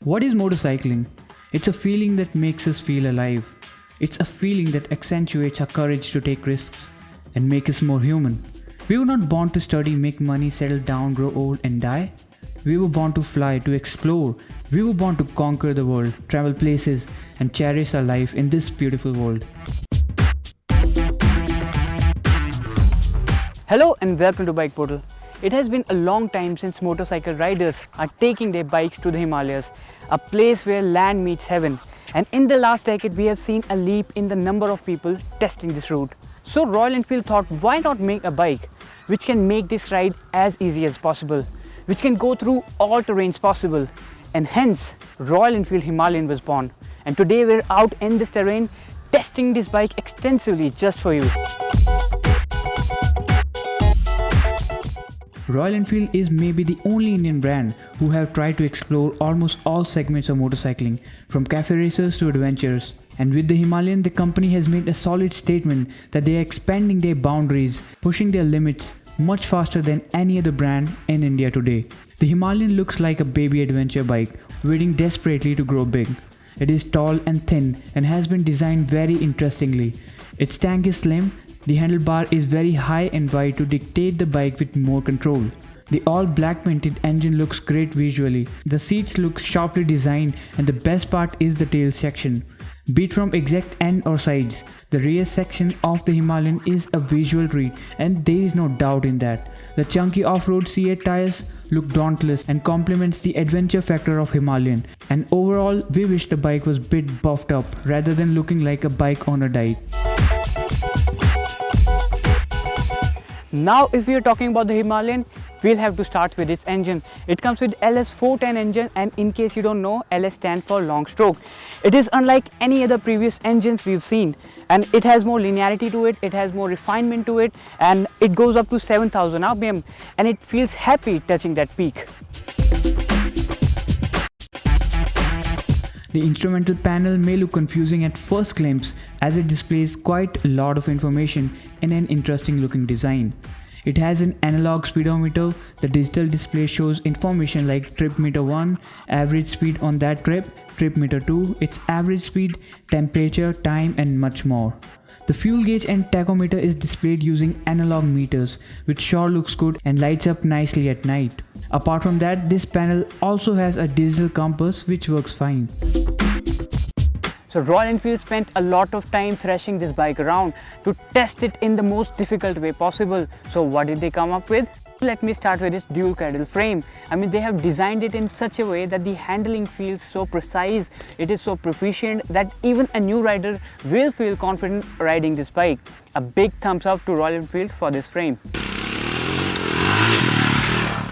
What is motorcycling? It's a feeling that makes us feel alive. It's a feeling that accentuates our courage to take risks and make us more human. We were not born to study, make money, settle down, grow old and die. We were born to fly, to explore. We were born to conquer the world, travel places and cherish our life in this beautiful world. Hello and welcome to Bikeportal. It has been a long time since motorcycle riders are taking their bikes to the Himalayas, a place where land meets heaven. And in the last decade, we have seen a leap in the number of people testing this route. So Royal Enfield thought, why not make a bike which can make this ride as easy as possible, which can go through all terrains possible. And hence, Royal Enfield Himalayan was born. And today we're out in this terrain testing this bike extensively just for you. Royal Enfield is maybe the only Indian brand who have tried to explore almost all segments of motorcycling, from cafe racers to adventurers. And with the Himalayan, the company has made a solid statement that they are expanding their boundaries, pushing their limits much faster than any other brand in India today. The Himalayan looks like a baby adventure bike, waiting desperately to grow big. It is tall and thin and has been designed very interestingly. Its tank is slim. The handlebar is very high and wide to dictate the bike with more control. The all-black painted engine looks great visually. The seats look sharply designed, and the best part is the tail section. Be it from exact end or sides, the rear section of the Himalayan is a visual treat, and there is no doubt in that. The chunky off-road C8 tires look dauntless and complements the adventure factor of Himalayan. And overall, we wish the bike was a bit buffed up rather than looking like a bike on a diet. Now if we are talking about the Himalayan, we'll have to start with its engine. It comes with LS410 engine, and in case you don't know, LS stands for long stroke. It is unlike any other previous engines we've seen, and it has more linearity to it, it has more refinement to it, and it goes up to 7000 RPM and it feels happy touching that peak. The instrumental panel may look confusing at first glimpse as it displays quite a lot of information in an interesting looking design. It has an analog speedometer. The digital display shows information like trip meter 1, average speed on that trip meter 2, its average speed, temperature, time and much more. The fuel gauge and tachometer is displayed using analog meters, which sure looks good and lights up nicely at night. Apart from that, this panel also has a digital compass which works fine. So Royal Enfield spent a lot of time thrashing this bike around to test it in the most difficult way possible. So what did they come up with? Let me start with its dual cradle frame. They have designed it in such a way that the handling feels so precise, it is so proficient that even a new rider will feel confident riding this bike. A big thumbs up to Royal Enfield for this frame.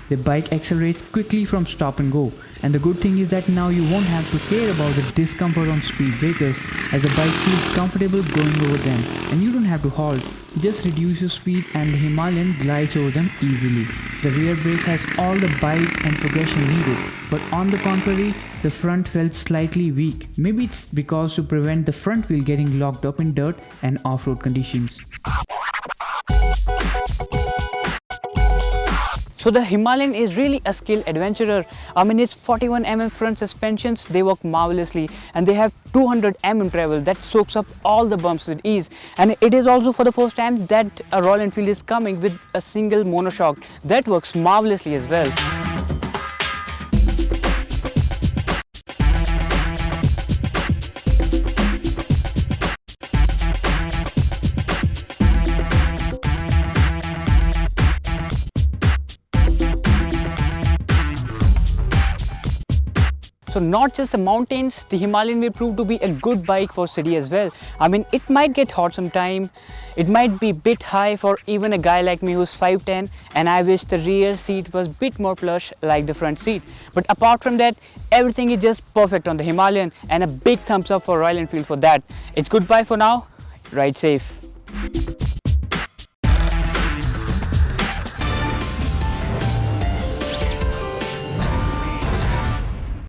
The bike accelerates quickly from stop and go, and the good thing is that now you won't have to care about the discomfort on speed breakers, as the bike feels comfortable going over them and you don't have to halt. Just reduce your speed and the Himalayan glides over them easily. The rear brake has all the bite and progression needed, but on the contrary, the front felt slightly weak. Maybe it's because to prevent the front wheel getting locked up in dirt and off-road conditions. So the Himalayan is really a skilled adventurer. Its 41mm front suspensions, they work marvelously, and they have 200mm travel that soaks up all the bumps with ease. And it is also for the first time that a Royal Enfield is coming with a single monoshock that works marvelously as well. So not just the mountains, the Himalayan will prove to be a good bike for city as well. It might get hot sometime, it might be a bit high for even a guy like me who's 5'10", and I wish the rear seat was a bit more plush like the front seat. But apart from that, everything is just perfect on the Himalayan, and a big thumbs up for Royal Enfield for that. It's goodbye for now, ride safe.